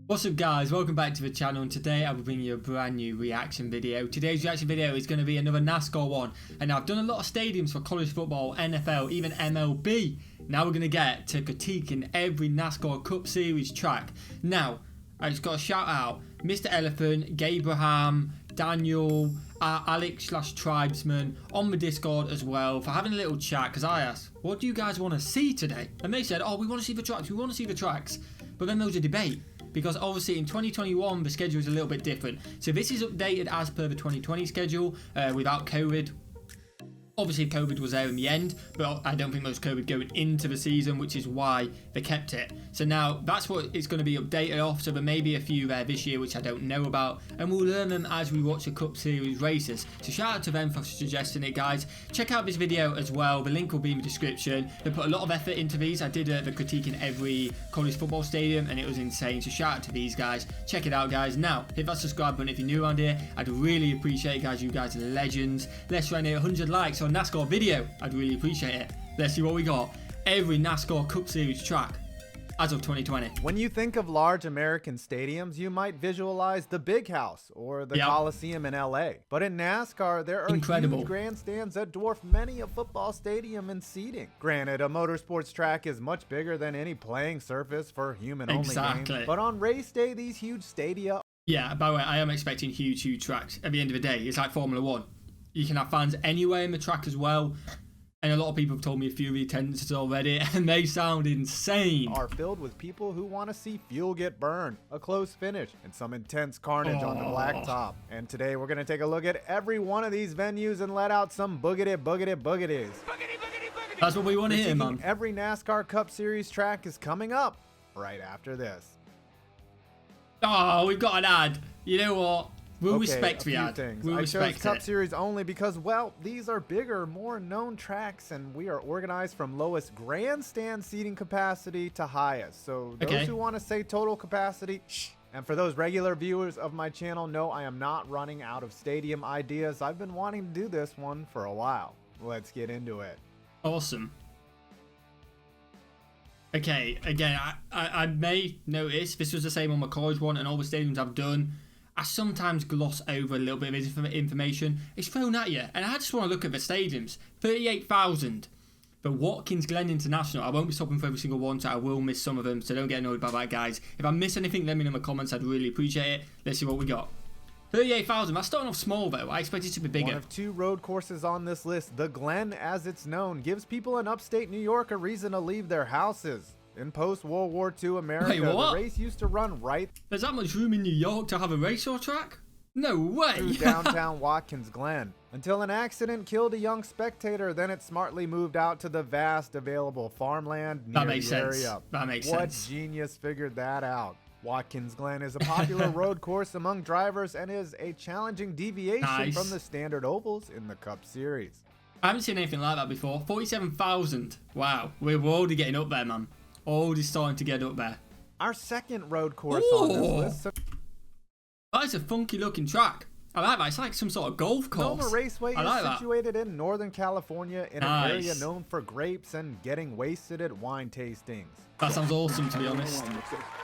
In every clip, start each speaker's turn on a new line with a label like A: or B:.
A: What's up guys, welcome back to the channel, and today I will bring you a brand new reaction video. Today's reaction video is going to be another NASCAR one, and I've done a lot of stadiums for college football, NFL, even MLB. Now we're going to get to critiquing every NASCAR Cup Series track. Now, I just got to shout out Mr. Elephant, Gabraham, Daniel, Alex/Tribesman on the Discord as well for having a little chat, because I asked, what do you guys want to see today? And they said, oh, we want to see the tracks, but then there was a debate. Because obviously in 2021 the schedule is a little bit different. So this is updated as per the 2020 schedule without COVID. Obviously COVID was there in the end, but I don't think there was COVID going into the season, which is why they kept it. So now that's what it's going to be updated off. So there may be a few there this year which I don't know about, and we'll learn them as we watch the Cup Series races. So shout out to them for suggesting it, guys. Check out this video as well. The link will be in the description. They put a lot of effort into these. I did the critique in every college football stadium and it was insane. So shout out to these guys. Check it out, guys. Now hit that subscribe button if you're new around here. I'd really appreciate it, guys. You guys are legends. Let's try and hit 100 likes on NASCAR video. I'd really appreciate it. Let's see what we got. Every NASCAR Cup Series track as of 2020.
B: When you think of large American stadiums, you might visualize the Big House or the Coliseum in LA. But in NASCAR, there are huge grandstands that dwarf many a football stadium in seating. Granted, a motorsports track is much bigger than any playing surface for human-only games. But on race day, these huge stadia...
A: Yeah, by the way, I am expecting huge tracks. At the end of the day, it's like Formula 1. You can have fans anywhere in the track as well. And a lot of people have told me a few of the attendances already, and they sound insane.
B: Are filled with people who want to see fuel get burned, a close finish, and some intense carnage on the blacktop. And today we're going to take a look at every one of these venues and let out some boogity-boogities.
A: That's what we want to hear, man.
B: Every NASCAR Cup Series track is coming up right after this.
A: Oh, we've got an ad. You know what? We'll respect the ad. We'll respect
B: it. Cup Series only because, well, these are bigger, more known tracks, and we are organized from lowest grandstand seating capacity to highest. So those who want to say total capacity, shh. And for those regular viewers of my channel, no, I am not running out of stadium ideas. I've been wanting to do this one for a while. Let's get into it.
A: Awesome. Okay, again, I may notice this was the same on my college one, and all the stadiums I've done, I sometimes gloss over a little bit of information. It's thrown at you, and I just want to look at the stadiums. 38,000. The Watkins Glen International. I won't be stopping for every single one, so I will miss some of them, so don't get annoyed by that, guys. If I miss anything, let me know in the comments. I'd really appreciate it. Let's see what we got. 38,000. That's starting off small, though. I expect it to be bigger.
B: One of two road courses on this list, the Glen, as it's known, gives people in upstate New York a reason to leave their houses. In post-World War II America, the race used to run right...
A: There's that much room in New York to have a race or track? No way!
B: ...through downtown Watkins Glen. Until an accident killed a young spectator, then it smartly moved out to the vast available farmland near the area.
A: That makes sense.
B: What genius figured that out? Watkins Glen is a popular road course among drivers and is a challenging deviation from the standard ovals in the Cup Series.
A: I haven't seen anything like that before. 47,000. Wow, we're already getting up there, man. Already starting to get up there.
B: Our second road course on this list.
A: That is a funky looking track. I like that. It's like some sort of golf course.
B: Sonoma Raceway is situated in Northern California in an area known for grapes and getting wasted at wine tastings.
A: That sounds awesome, to be honest.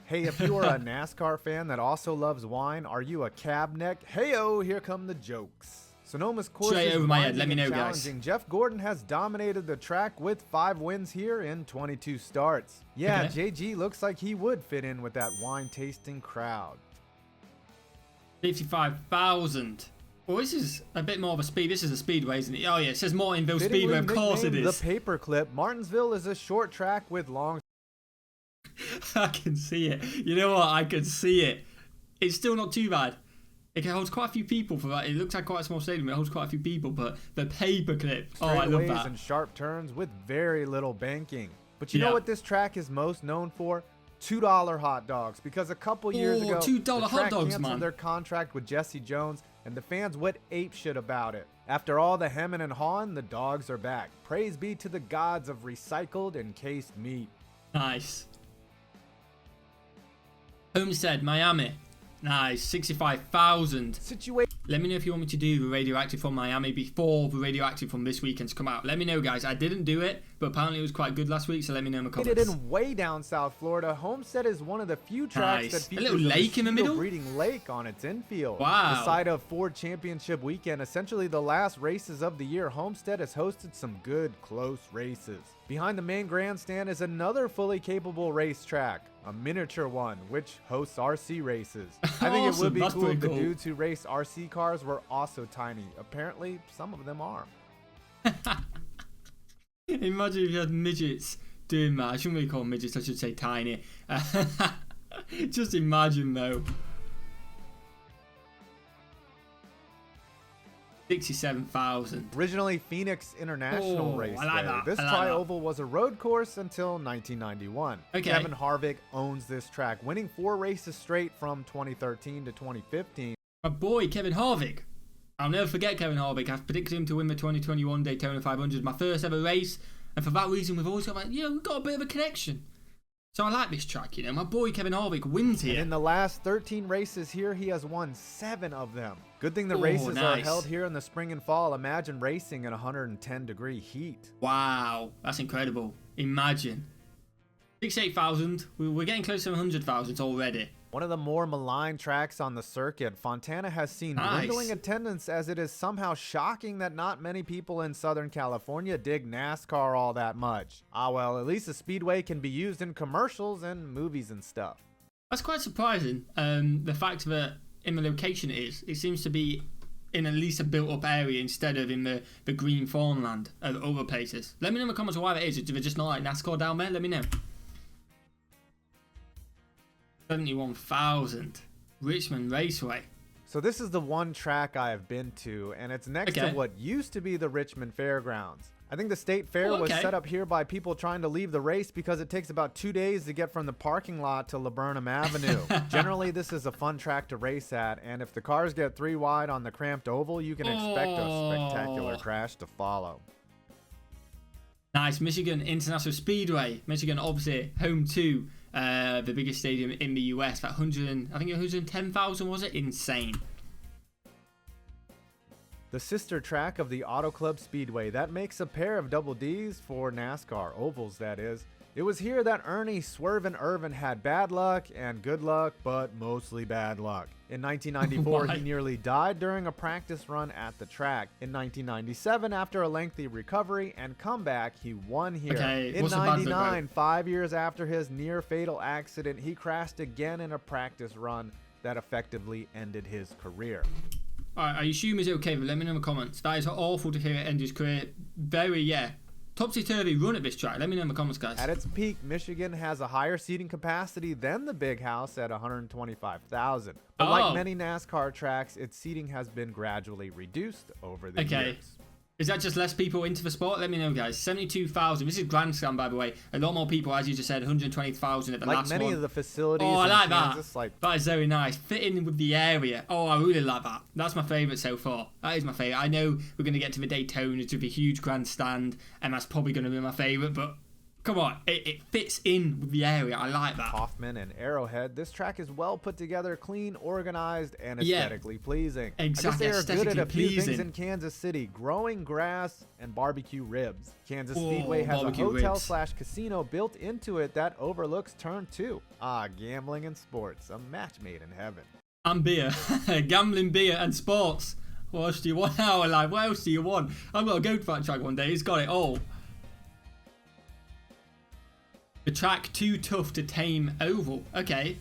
B: Hey, if you are a NASCAR fan that also loves wine, are you a cab neck? Hey-oh, here come the jokes. Sonoma's course
A: straight over my head. Let me know,
B: guys. Jeff Gordon has dominated the track with 5 wins here in 22 starts. Yeah, JG looks like he would fit in with that wine tasting crowd.
A: 55,000. Well, this is a bit more of a speed. This is a speedway, isn't it? Oh yeah, it says Martinsville Speedway. Of course it is.
B: The paperclip. Martinsville is a short track with long.
A: I can see it. You know what? I can see it. It's still not too bad. It holds quite a few people for that. It looks like quite a small stadium. It holds quite a few people, but the paperclip. Oh, I love that.
B: And sharp turns with very little banking. But you know what this track is most known for? $2 hot dogs. Because a couple years ago,
A: $2 hot dogs,
B: canceled their contract with Jesse Jones, and the fans went apeshit about it. After all the hemming and hawing, the dogs are back. Praise be to the gods of recycled and cased meat.
A: Nice. Homestead, Miami. Nice, 65,000. Let me know if you want me to do the radioactive from Miami before the radioactive from this weekend's come out. Let me know, guys. I didn't do it, but apparently it was quite good last week, so let me know in the comments.
B: It in way down South Florida. Homestead is one of the few tracks that features
A: a little lake in the middle,
B: breeding lake on its infield.
A: Wow.
B: The site of Ford Championship weekend, essentially the last races of the year, Homestead has hosted some good close races. Behind the main grandstand is another fully capable racetrack, a miniature one, which hosts RC races. I think it would be cool if the dudes who race RC cars were also tiny. Apparently, some of them are.
A: Imagine if you had midgets doing that. I shouldn't really call them midgets, I should say tiny. Just imagine, though. 67,000.
B: Originally Phoenix International Raceway.
A: I like that.
B: This tri-oval was a road course until 1991.
A: Okay.
B: Kevin Harvick owns this track, winning 4 races straight from 2013 to 2015.
A: My boy, Kevin Harvick. I'll never forget Kevin Harvick. I've predicted him to win the 2021 Daytona 500, my first ever race. And for that reason, we've always got, we've got a bit of a connection. So I like this track, My boy Kevin Harvick wins here.
B: And in the last 13 races here, he has won 7 of them. Good thing the races are held here in the spring and fall. Imagine racing in 110-degree heat.
A: Wow, that's incredible. Imagine. 68,000. We're getting close to 100,000 already.
B: One of the more maligned tracks on the circuit, Fontana has seen dwindling attendance as it is somehow shocking that not many people in Southern California dig NASCAR all that much. Ah well, at least the Speedway can be used in commercials and movies and stuff.
A: That's quite surprising. The fact that in the location it seems to be in at least a built-up area instead of in the green farmland of other places. Let me know in the comments why that is. Do they just not like NASCAR down there? Let me know. 71,000. Richmond Raceway.
B: So this is the one track I have been to, and it's next to what used to be the Richmond Fairgrounds. I think the state fair was set up here by people trying to leave the race because it takes about 2 days to get from the parking lot to Laburnum Avenue. Generally, this is a fun track to race at, and if the cars get 3 wide on the cramped oval, you can expect a spectacular crash to follow.
A: Nice. Michigan International Speedway. Michigan, obviously, home to the biggest stadium in the US. That 110,000, was it? Insane.
B: The sister track of the Auto Club Speedway. That makes a pair of double Ds for NASCAR ovals, that is. It was here that Ernie Swervin' Irvin had bad luck and good luck, but mostly bad luck. In 1994, he nearly died during a practice run at the track. In 1997, after a lengthy recovery and comeback, he won here. In 99, 5 years after his near-fatal accident, he crashed again in a practice run that effectively ended his career.
A: Alright, I assume he's okay, but let me know in the comments. That is awful to hear it end his career. Very, topsy-turvy run at this track. Let me know in the comments, guys.
B: At its peak, Michigan has a higher seating capacity than the Big House at 125,000. But like many NASCAR tracks, its seating has been gradually reduced over the years. Is
A: that just less people into the sport? Let me know, guys. 72,000. This is Grand Slam, by the way. A lot more people, as you just said, 120,000 at the last one.
B: Like many of the facilities
A: I like
B: Kansas,
A: that. That is very nice. Fitting with the area. I really like that. That's my favourite so far. That is my favourite. I know we're going to get to the Daytona to the huge grandstand, and that's probably going to be my favourite, but come on, it fits in with the area. I like that.
B: Hoffman and Arrowhead. This track is well put together, clean, organized, and aesthetically pleasing.
A: Exactly.
B: I guess they are good at a few things in Kansas City: growing grass and barbecue ribs. Kansas Speedway has a hotel/casino built into it that overlooks Turn 2. Gambling and sports, a match made in heaven.
A: And beer, gambling, beer, and sports. What else do you want? What else do you want? I've got to go to that track one day. It's got it all. The track Too Tough to Tame oval. Okay.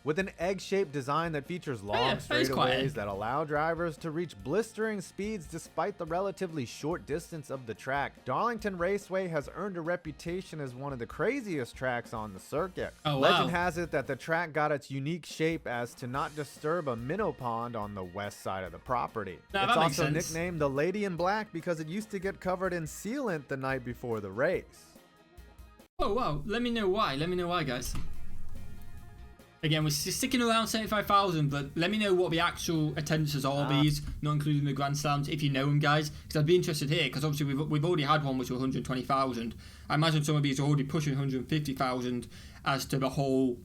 B: With an egg-shaped design that features long straightaways that allow drivers to reach blistering speeds despite the relatively short distance of the track, Darlington Raceway has earned a reputation as one of the craziest tracks on the circuit. Legend has it that the track got its unique shape as to not disturb a minnow pond on the west side of the property. It's also nicknamed the Lady in Black because it used to get covered in sealant the night before the race.
A: Oh, wow. Let me know why. Let me know why, guys. Again, we're sticking around 75,000, but let me know what the actual attendances are these, not including the Grand Slams, if you know them, guys. Because I'd be interested here, because obviously we've already had one which was 120,000. I imagine some of these are already pushing 150,000 as to the whole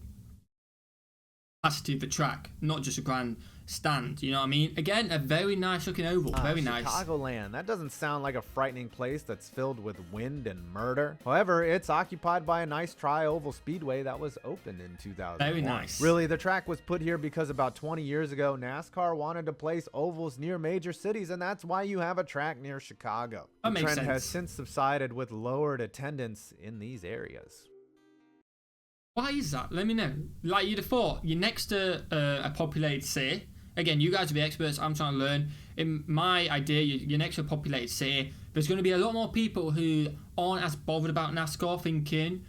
A: capacity of the track, not just a grandstand. You know what I mean? Again, a very nice looking oval. Very nice.
B: Chicagoland. That doesn't sound like a frightening place that's filled with wind and murder. However, it's occupied by a nice tri-oval speedway that was opened in 2000.
A: Very nice.
B: Really, the track was put here because about 20 years ago, NASCAR wanted to place ovals near major cities, and that's why you have a track near Chicago.
A: That
B: the
A: makes
B: trend
A: sense.
B: has since subsided with lowered attendance in these areas.
A: Why is that? Let me know. Like, you'd have thought you're next to a populated city. Again, you guys are the experts. I'm trying to learn. In my idea, you're next to a populated city. There's going to be a lot more people who aren't as bothered about NASCAR, thinking,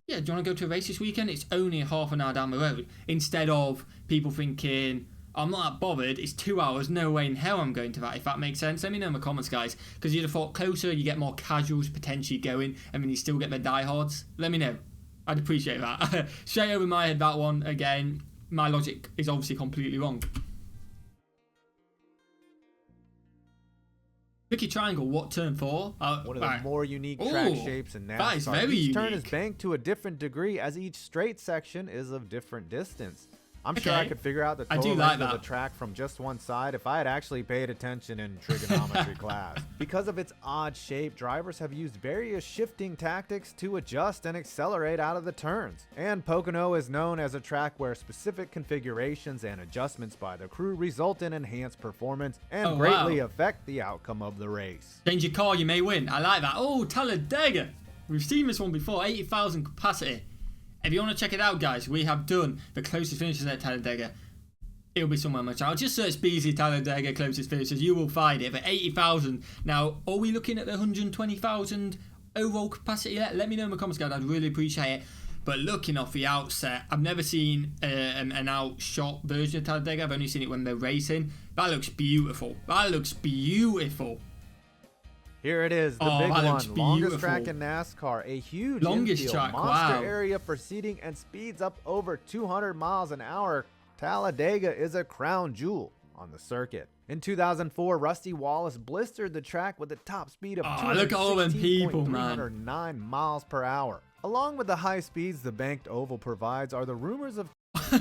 A: yeah, do you want to go to a race this weekend? It's only a half an hour down the road. Instead of people thinking, I'm not that bothered. It's 2 hours. No way in hell I'm going to that, if that makes sense. Let me know in the comments, guys. Because you'd have thought closer, you get more casuals potentially going, and then you still get the diehards. Let me know. I'd appreciate that. Straight over my head, that one. Again, my logic is obviously completely wrong. Tricky triangle, what turn for?
B: One of the more unique track shapes in NASCAR.
A: That is very
B: each
A: unique.
B: turn is banked to a different degree as each straight section is of different distance. I'm sure I could figure out the total length of the track from just one side if I had actually paid attention in trigonometry class. Because of its odd shape, drivers have used various shifting tactics to adjust and accelerate out of the turns. And Pocono is known as a track where specific configurations and adjustments by the crew result in enhanced performance and greatly affect the outcome of the race.
A: Change your car, you may win. I like that. Oh, Talladega. We've seen this one before. 80,000 capacity. If you want to check it out, guys, we have done the closest finishes at Talladega. It'll be somewhere on my channel. Just search BZ Talladega closest finishes. You will find it for 80,000. Now, are we looking at the 120,000 overall capacity yet? Let me know in the comments, guys. I'd really appreciate it. But looking off the outset, I've never seen an outshot version of Talladega. I've only seen it when they're racing. That looks beautiful. That looks beautiful.
B: Here it is, the big one, longest track in NASCAR, a huge
A: longest track,
B: monster area for seating and speeds up over 200 miles an hour. Talladega is a crown jewel on the circuit. In 2004, Rusty Wallace blistered the track with a top speed of 216.309 miles per hour. Along with the high speeds the banked oval provides are the rumors of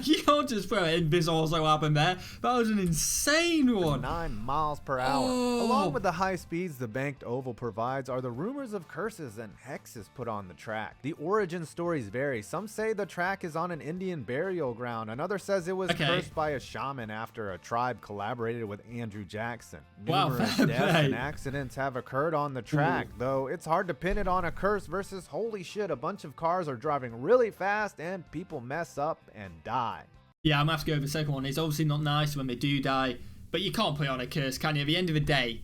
A: you can't just throw it in. This also happened there. That was an insane one.
B: 9 miles per hour. Along with the high speeds the banked oval provides are the rumors of curses and hexes put on the track. The origin stories vary. Some say the track is on an Indian burial ground. Another says it was cursed by a shaman after a tribe collaborated with Andrew Jackson. Numerous deaths and accidents have occurred on the track, though it's hard to pin it on a curse versus holy shit, a bunch of cars are driving really fast and people mess up and die.
A: Yeah, I'm gonna have to go over the second one. It's obviously not nice when they do die, but you can't put it on a curse, can you? At the end of the day,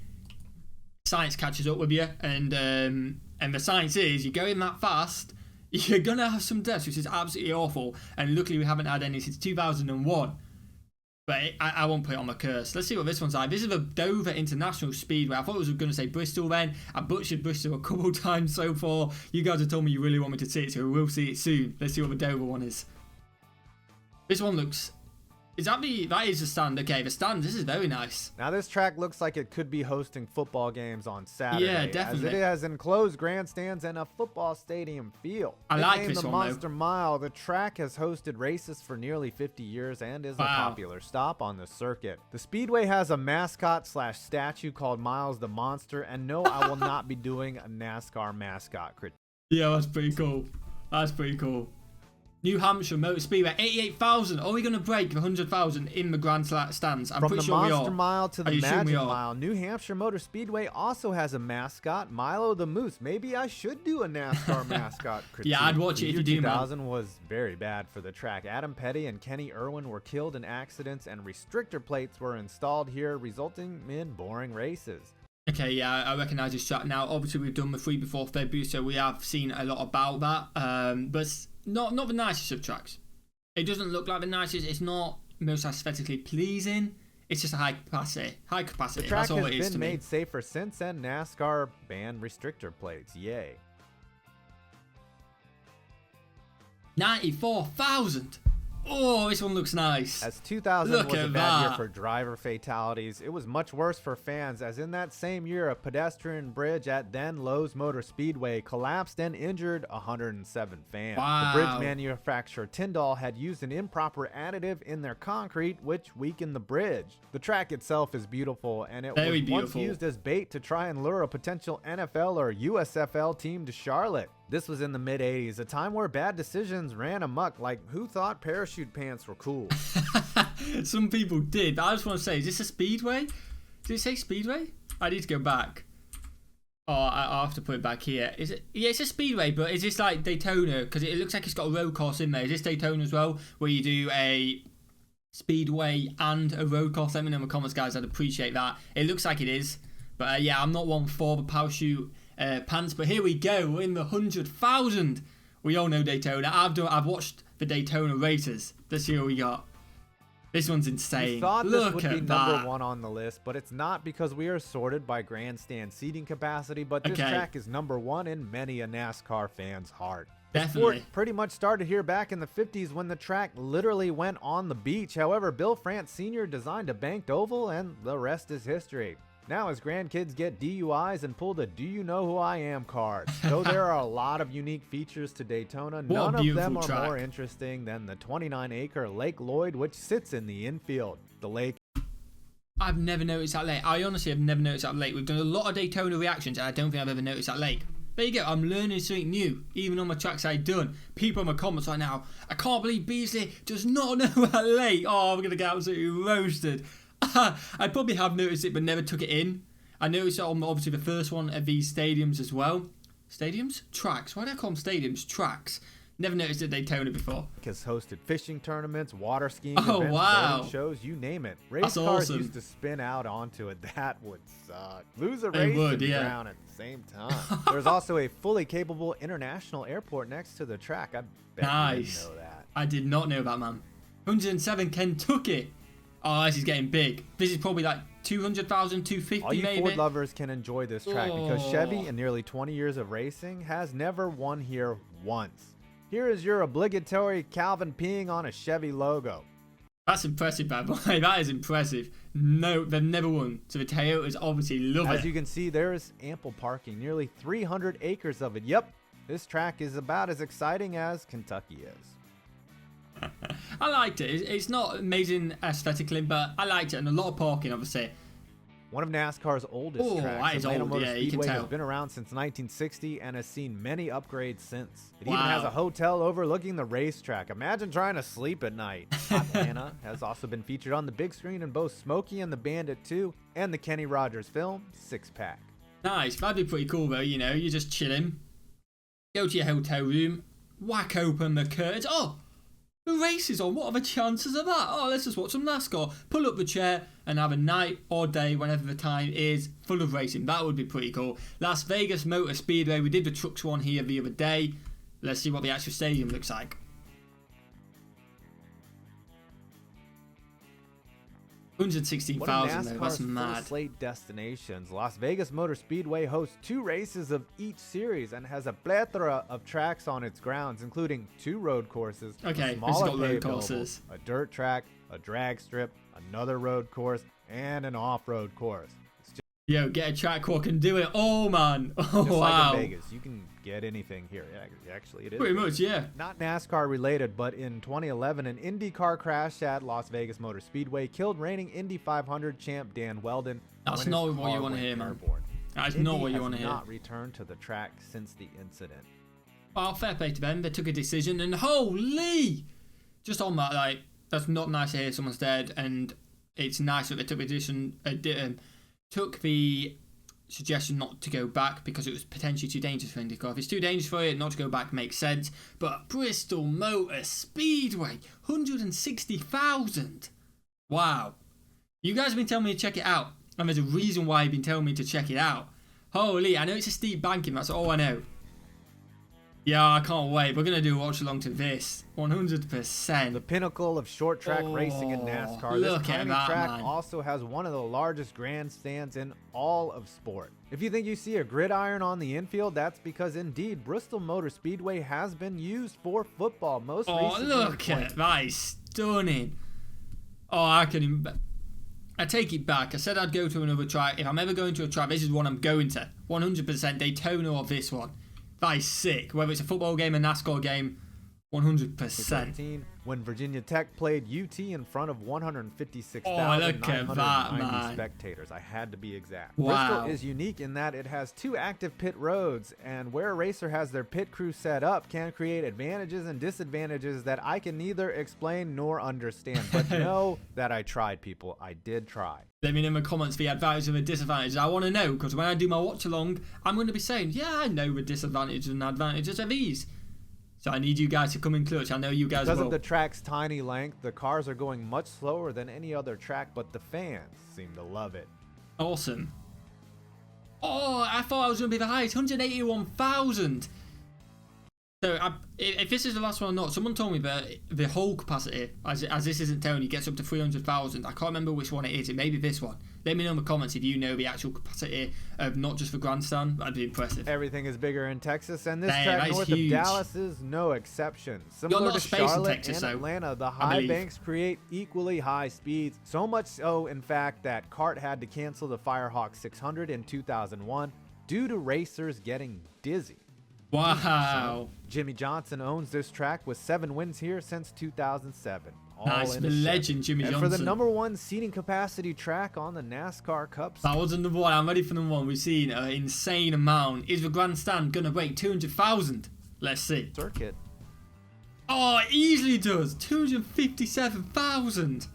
A: science catches up with you, and the science is, you're going that fast, you're gonna have some deaths, which is absolutely awful. And luckily, we haven't had any since 2001. But I won't put it on the curse. Let's see what this one's like. This is the Dover International Speedway. I thought it was going to say Bristol then. I butchered Bristol a couple times so far. You guys have told me you really want me to see it, so we'll see it soon. Let's see what the Dover one is. This one looks... that is the stand. Okay, the stand, this is very nice.
B: Now this track looks like it could be hosting football games on Saturday.
A: Yeah, definitely.
B: As it has enclosed grandstands and a football stadium feel.
A: I like this
B: the
A: one,
B: Monster Mile, the track has hosted races for nearly 50 years and is a popular stop on the circuit. The Speedway has a mascot/statue called Miles the Monster, and no, I will not be doing a NASCAR mascot critique.
A: Yeah, that's pretty cool. That's pretty cool. New Hampshire Motor Speedway, 88,000. Are we going to break the 100,000 in the grandstands? I'm pretty sure we are.
B: From the Monster Mile to the Magic Mile, New Hampshire Motor Speedway also has a mascot, Milo the Moose. Maybe I should do a NASCAR mascot critique.
A: Yeah, I'd watch it if you do, man.
B: 2000 was very bad for the track. Adam Petty and Kenny Irwin were killed in accidents, and restrictor plates were installed here, resulting in boring races.
A: Okay, yeah, I recognise this track now. Obviously, we've done the 3 before February, so we have seen a lot about that. But not the nicest of tracks. It doesn't look like the nicest. It's not most aesthetically pleasing. It's just a high capacity. High capacity.
B: The track
A: That's all it is
B: has
A: to
B: been
A: me.
B: made safer since, and NASCAR banned restrictor plates. Yay.
A: 94,000. Oh, this one looks nice.
B: As 2000 was a bad year for driver fatalities, it was much worse for fans, as in that same year a pedestrian bridge at then Lowe's Motor Speedway collapsed and injured 107 fans.
A: Wow.
B: The bridge manufacturer Tyndall had used an improper additive in their concrete, which weakened the bridge. The track itself is beautiful, and it was once used as bait to try and lure a potential NFL or USFL team to Charlotte. This was in the mid-'80s, a time where bad decisions ran amok, like who thought parachute pants were cool?
A: Some people did, but I just want to say, is this a Speedway? Did it say Speedway? I need to go back. Oh, I'll have to put it back here. Is it? Yeah, it's a Speedway, but is this like Daytona? Because it looks like it's got a road course in there. Is this Daytona as well, where you do a Speedway and a road course? Let me know in the comments, guys. I'd appreciate that. It looks like it is. But yeah, I'm not one for the parachute pants, but here we go. We're in the 100,000. We all know Daytona. I've watched the Daytona races. Let's see what we got. This one's insane.
B: We thought
A: Look
B: this would be
A: that.
B: number 1 on the list, but it's not, because we are sorted by grandstand seating capacity, but this track is number 1 in many a NASCAR fan's heart.
A: Definitely.
B: The sport pretty much started here back in the 50s when the track literally went on the beach. However, Bill France Sr. designed a banked oval, and the rest is history. Now his grandkids get DUIs and pull the "Do you know who I am" card. Though there are a lot of unique features to Daytona, none of them are more interesting than the 29-acre Lake Lloyd, which sits in the infield. The lake.
A: I've never noticed that lake. I honestly have never noticed that lake. We've done a lot of Daytona reactions, and I don't think I've ever noticed that lake. There you go. I'm learning something new, even on my tracks I've done. People in my comments right now, I can't believe Beasley does not know that lake. Oh, I'm going to get absolutely roasted. I probably have noticed it, but never took it in. I noticed it on obviously the first one of these stadiums as well. Stadiums? Tracks. Why do I call them stadiums? Tracks. Never noticed it at Daytona before.
B: Has hosted fishing tournaments, water skiing events, boating shows, you name it. Race cars used to spin out onto it. That would suck. Lose a race and drown at the same time. There's also a fully capable international airport next to the track. I bet you didn't know that.
A: I did not know that, man. 107 Kentucky. Oh, this is getting big. This is probably like 200,000, 250
B: All you
A: maybe.
B: Ford lovers can enjoy this track because Chevy, in nearly 20 years of racing, has never won here once. Here is your obligatory Calvin peeing on a Chevy logo.
A: That's impressive, bad boy. That is impressive. No, they've never won. So the Toyotas obviously love it.
B: As you can see, there is ample parking. Nearly 300 acres of it. Yep, this track is about as exciting as Kentucky is.
A: I liked it. It's not amazing aesthetically, but I liked it. And a lot of parking, obviously.
B: One of NASCAR's oldest tracks, Atlanta Motor Speedway, has been around since 1960 and has seen many upgrades since. It even has a hotel overlooking the racetrack. Imagine trying to sleep at night. Atlanta has also been featured on the big screen in both Smokey and the Bandit 2 and the Kenny Rogers film, Six Pack.
A: Nice. That'd be pretty cool, though. You know, you're just chilling. Go to your hotel room. Whack open the curtains. Oh! The race is on. What are the chances of that? Oh, let's just watch some NASCAR. Pull up the chair and have a night or day, whenever the time is, full of racing. That would be pretty cool. Las Vegas Motor Speedway. We did the trucks one here the other day. Let's see what the actual stadium looks like. 116,000 though. That's mad.
B: Slate destinations. Las Vegas Motor Speedway hosts 2 races of each series and has a plethora of tracks on its grounds, including 2 road courses,
A: okay,
B: smaller
A: road courses,
B: a dirt track, a drag strip, another road course, and an off-road course.
A: Yo, get a track walk and do it. Oh, man. Oh,
B: just
A: wow.
B: Like in Vegas, you can get anything here. Yeah, actually, it is.
A: Pretty much, yeah.
B: Not NASCAR related, but in 2011, an IndyCar crash at Las Vegas Motor Speedway killed reigning Indy 500 champ Dan Wheldon.
A: That's not what you want to hear, man. That's not what you want to hear.
B: Indy has not returned to the track since the incident.
A: Well, fair play to them. They took a decision, and holy! Just on that, like, that's not nice to hear someone's dead, and it's nice that they took the decision. Took the suggestion not to go back because it was potentially too dangerous for IndyCar. If it's too dangerous for it, not to go back makes sense. But Bristol Motor Speedway, 160,000. Wow. You guys have been telling me to check it out. And there's a reason why you've been telling me to check it out. Holy, I know it's a steep banking. That's all I know. Yeah, I can't wait. We're going to do a watch along to this. 100%.
B: The pinnacle of short track racing in NASCAR. This tiny track also has one of the largest grandstands in all of sport. If you think you see a gridiron on the infield, that's because indeed Bristol Motor Speedway has been used for football. Most recently.
A: Look at that. Is stunning. Oh, I take it back. I said I'd go to another track. If I'm ever going to a track, this is one I'm going to. 100% Daytona or this one. That is sick. Whether it's a football game, a NASCAR game, 100%.
B: When Virginia Tech played UT in front of 156,990 spectators. I had to be exact.
A: Wow.
B: Bristol is unique in that it has 2 active pit roads, and where a racer has their pit crew set up can create advantages and disadvantages that I can neither explain nor understand. But know that I tried, people. I did try.
A: Let me know in the comments the advantages and the disadvantages. I want to know, because when I do my watch along, I'm going to be saying, yeah, I know the disadvantages and advantages of these. So I need you guys to come in clutch. I know you guys will.
B: Because of the track's tiny length, the cars are going much slower than any other track, but the fans seem to love it.
A: Awesome. Oh, I thought I was going to be the highest. 181,000. So if this is the last one or not, someone told me that the whole capacity, as this isn't telling you, gets up to 300,000. I can't remember which one it is. It may be this one. Let me know in the comments if you know the actual capacity of not just the grandstand. That'd be impressive.
B: Everything is bigger in Texas, and this track north of Dallas is no exception. Similar to Charlotte and Atlanta, the high banks create equally high speeds. So much so, in fact, that CART had to cancel the Firehawk 600 in 2001 due to racers getting dizzy.
A: Wow.
B: Jimmy Johnson owns this track with 7 wins here since 2007.
A: Nice, the legend Jimmy Johnson.
B: For the #1 seating capacity track on the NASCAR Cup.
A: That was number 1. I'm ready for number 1. We've seen an insane amount. Is the grandstand going to break 200,000? Let's see.
B: Circuit.
A: Oh, it easily does. 257,000.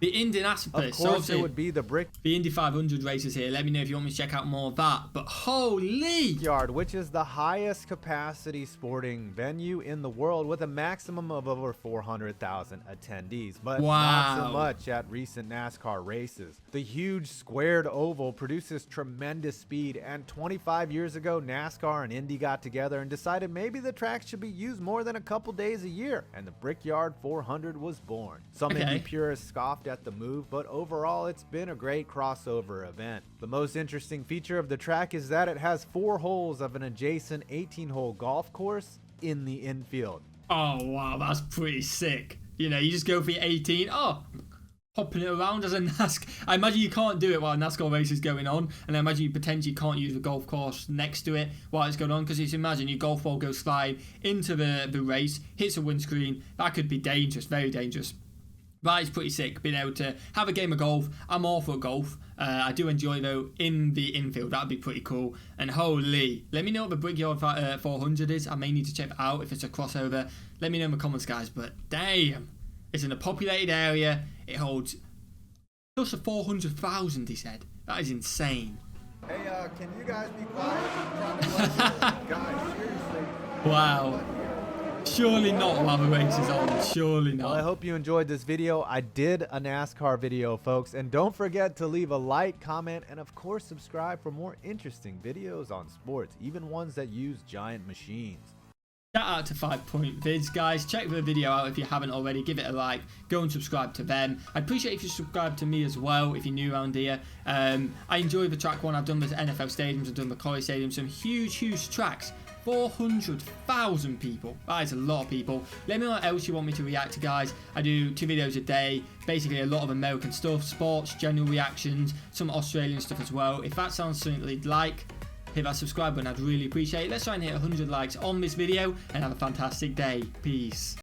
A: The Indianapolis.
B: Of course, it would be the
A: Indy 500 races here. Let me know if you want me to check out more of that. But holy!
B: Yard, which is the highest capacity sporting venue in the world with a maximum of over 400,000 attendees. But not so much at recent NASCAR races. The huge squared oval produces tremendous speed. And 25 years ago, NASCAR and Indy got together and decided maybe the track should be used more than a couple days a year. And the Brickyard 400 was born. Some Indy purists scoffed at the move, but overall it's been a great crossover event. The most interesting feature of the track is that it has 4 holes of an adjacent 18-hole golf course in the infield.
A: Oh wow, that's pretty sick. You know, you just go for your 18. Oh, hopping it around as a NASCAR. I imagine you can't do it while a NASCAR race is going on, and I imagine you potentially can't use the golf course next to it while it's going on, because you can imagine your golf ball goes slide into the race, hits a windscreen. That could be dangerous, very dangerous. That is pretty sick, being able to have a game of golf. I'm all for golf. I do enjoy, though, in the infield. That'd be pretty cool. And holy, let me know what the Brickyard 400 is. I may need to check that out if it's a crossover. Let me know in the comments, guys. But damn, it's in a populated area. It holds close to 400,000, he said. That is insane.
B: Hey, can you guys be quiet? Guys, seriously.
A: Wow. Surely not while the race is on. Surely not.
B: Well, I hope you enjoyed this video. I did a NASCAR video, folks. And don't forget to leave a like, comment, and of course subscribe for more interesting videos on sports, even ones that use giant machines.
A: Shout out to 5 Point Vids, guys. Check the video out if you haven't already. Give it a like. Go and subscribe to them. I'd appreciate if you subscribe to me as well if you're new around here. I enjoy the track one. I've done the NFL stadiums. I've done the college stadiums. Some huge tracks. 400,000 people. That is a lot of people. Let me know what else you want me to react to, guys. I do 2 videos a day. Basically a lot of American stuff, sports, general reactions, some Australian stuff as well. If that sounds something you'd like, hit that subscribe button. I'd really appreciate it. Let's try and hit 100 likes on this video and have a fantastic day. Peace.